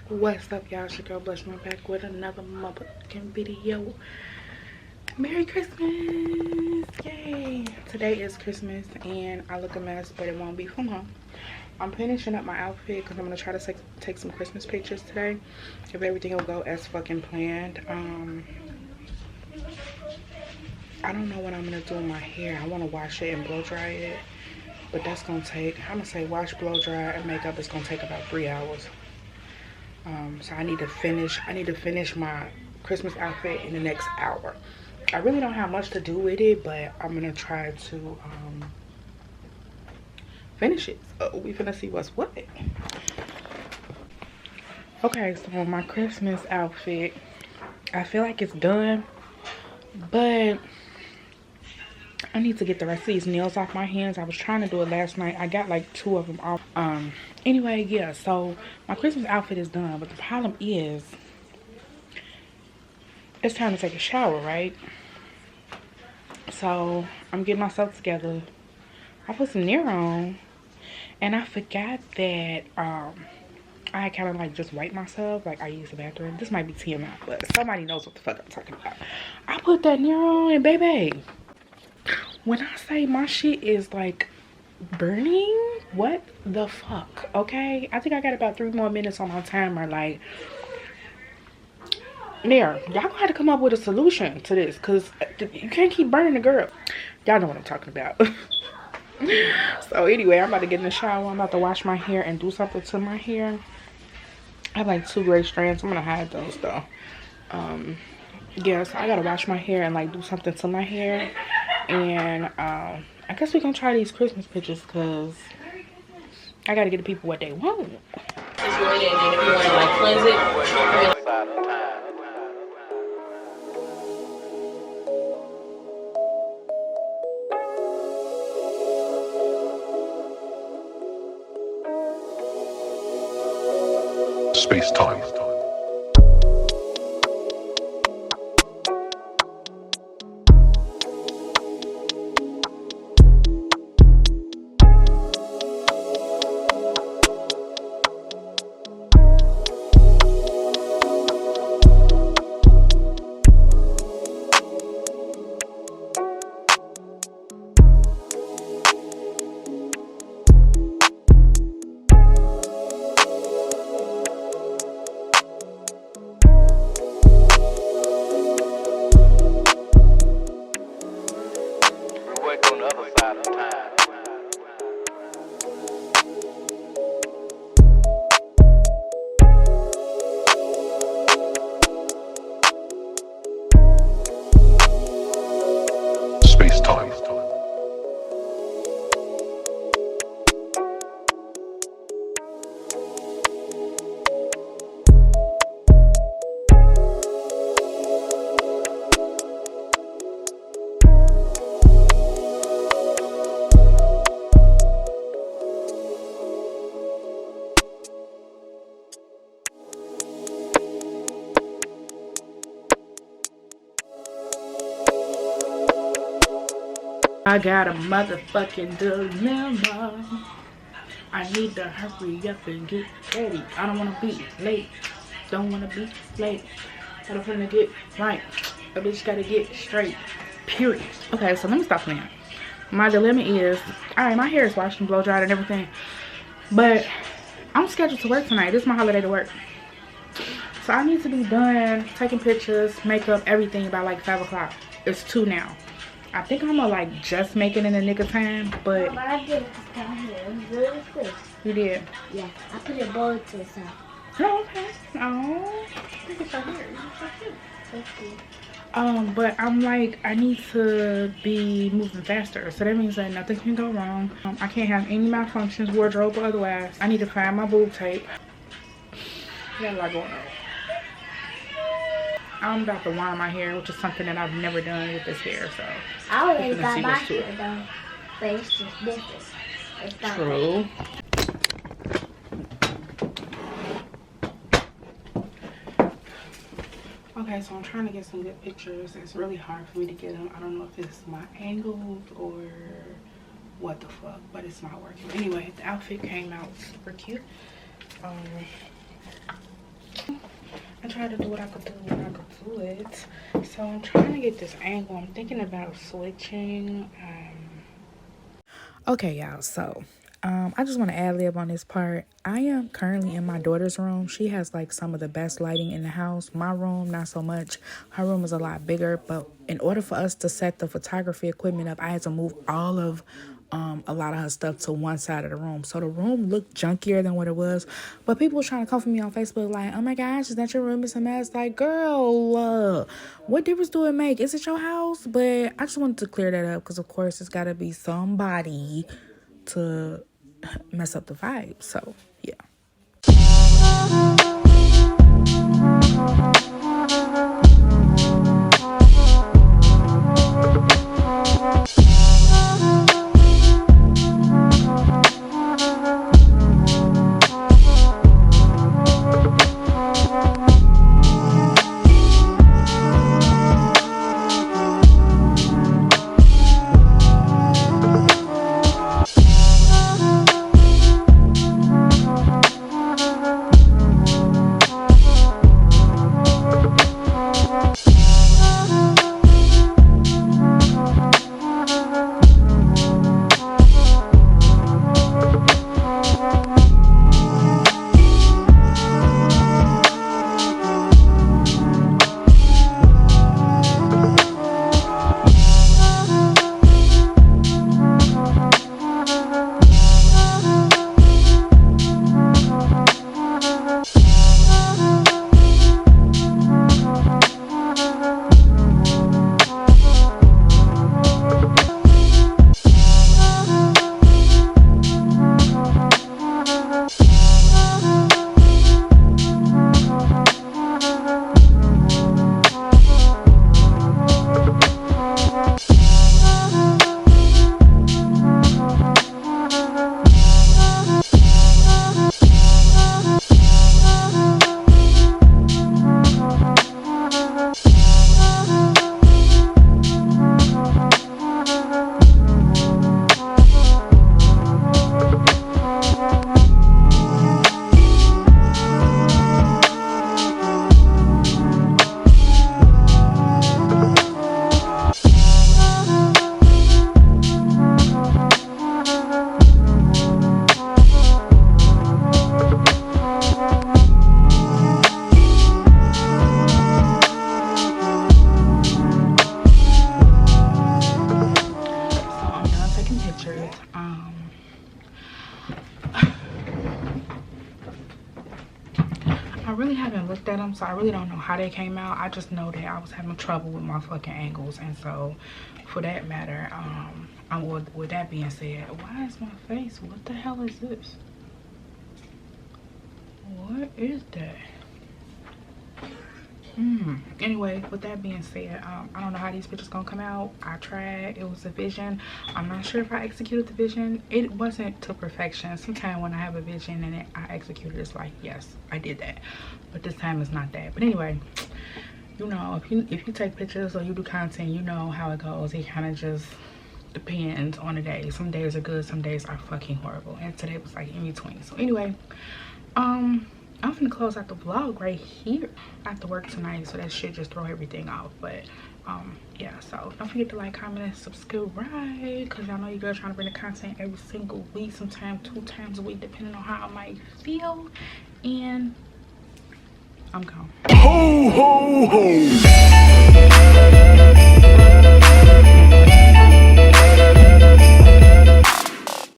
What's up, y'all? It's your girl Blush. I'm back with another motherfucking video. Merry Christmas! Yay! Today is Christmas and I look a mess, but it won't be from home. I'm finishing up my outfit because I'm gonna try to take some Christmas pictures today. If everything will go as fucking planned. I don't know what I'm gonna do with my hair. I want to wash it and blow dry it, but that's gonna take, I'm gonna say wash, blow dry, and makeup is gonna take about 3 hours. So I need to finish my Christmas outfit in the next hour. I really don't have much to do with it, but I'm gonna try to finish it. So we finna see what's what. Okay, so my Christmas outfit, I feel like it's done, but I need to get the rest of these nails off my hands. I was trying to do it last night. I got like 2 of them off. Anyway, yeah, so my Christmas outfit is done, but the problem is it's time to take a shower, right? So I'm getting myself together. I put some nail on and I forgot that I kind of like just wiped myself, like I used the bathroom. This might be TMI, but somebody knows what the fuck I'm talking about. I put that nail on and baby, when I say my shit is like burning, what the fuck? Okay, I think I got about 3 more minutes on my timer. Like, there, y'all gonna have to come up with a solution to this, because you can't keep burning the girl. Y'all know what I'm talking about. So anyway, I'm about to get in the shower. I'm about to wash my hair and do something to my hair. I have like 2 gray strands. I'm gonna hide those though. Yeah, so I gotta wash my hair and like do something to my hair. And I guess we're gonna try these Christmas pictures because I gotta get the people what they want. It's ready, and then if you want to like cleanse it, Space time. Space time. I got a motherfucking dilemma. I need to hurry up and get ready. I don't want to be late. Don't want to be late. I don't want to get right. A bitch got to get straight. Period. Okay, so let me stop playing. My dilemma is, alright, my hair is washed and blow dried and everything, but I'm scheduled to work tonight. This is my holiday to work. So I need to be done taking pictures, makeup, everything by like 5 o'clock. It's 2 now. I think I'm gonna like just make it in the nick of time, but I did it down here. It was really quick. You did? Yeah, I put a bow to the side. Oh, okay. Oh, look at your hair. You're so cute. Thank you. But I'm like, I need to be moving faster, so that means that nothing can go wrong. I can't have any malfunctions, wardrobe or otherwise. I need to find my boob tape. Got a lot going on. I'm about to wind my hair, which is something that I've never done with this hair, so I already got my hair done, but it's just different. It's not true. Okay, so I'm trying to get some good pictures. It's really hard for me to get them. I don't know if it's my angles or what the fuck, but it's not working. Anyway, the outfit came out super cute. tried to do what I could do when I could do it. So I'm trying to get this angle. I'm thinking about switching. Okay, y'all, so I just want to ad lib on this part. I am currently in my daughter's room. She has like some of the best lighting in the house. My room, not so much. Her room is a lot bigger, but in order for us to set the photography equipment up, I had to move all of a lot of her stuff to one side of the room. So the room looked junkier than what it was. But people were trying to come for me on Facebook like, oh my gosh, is that your room? It's a mess. Like, girl, what difference do it make? Is it your house? But I just wanted to clear that up because, of course, it's got to be somebody to mess up the vibe. So, yeah. So I really don't know how they came out. I just know that I was having trouble with my fucking angles, and so for that matter, with that being said, why is my face, what the hell is this? What is that? Anyway, with that being said, I don't know how these pictures gonna come out. I tried. It was a vision. I'm not sure if I executed the vision. It wasn't to perfection. Sometimes when I have a vision and I execute it, it's like, yes, I did that. But this time it's not that. But anyway, you know, if you take pictures or you do content, you know how it goes. It kind of just depends on the day. Some days are good, some days are fucking horrible, and today was like in between. So anyway, I'm gonna close out the vlog right here. I have to work tonight, so that should just throw everything off. But yeah, so don't forget to like, comment, and subscribe, because y'all know you girls trying to bring the content every single week, sometimes 2 times a week, depending on how I might feel. And I'm gone. Ho, ho, ho.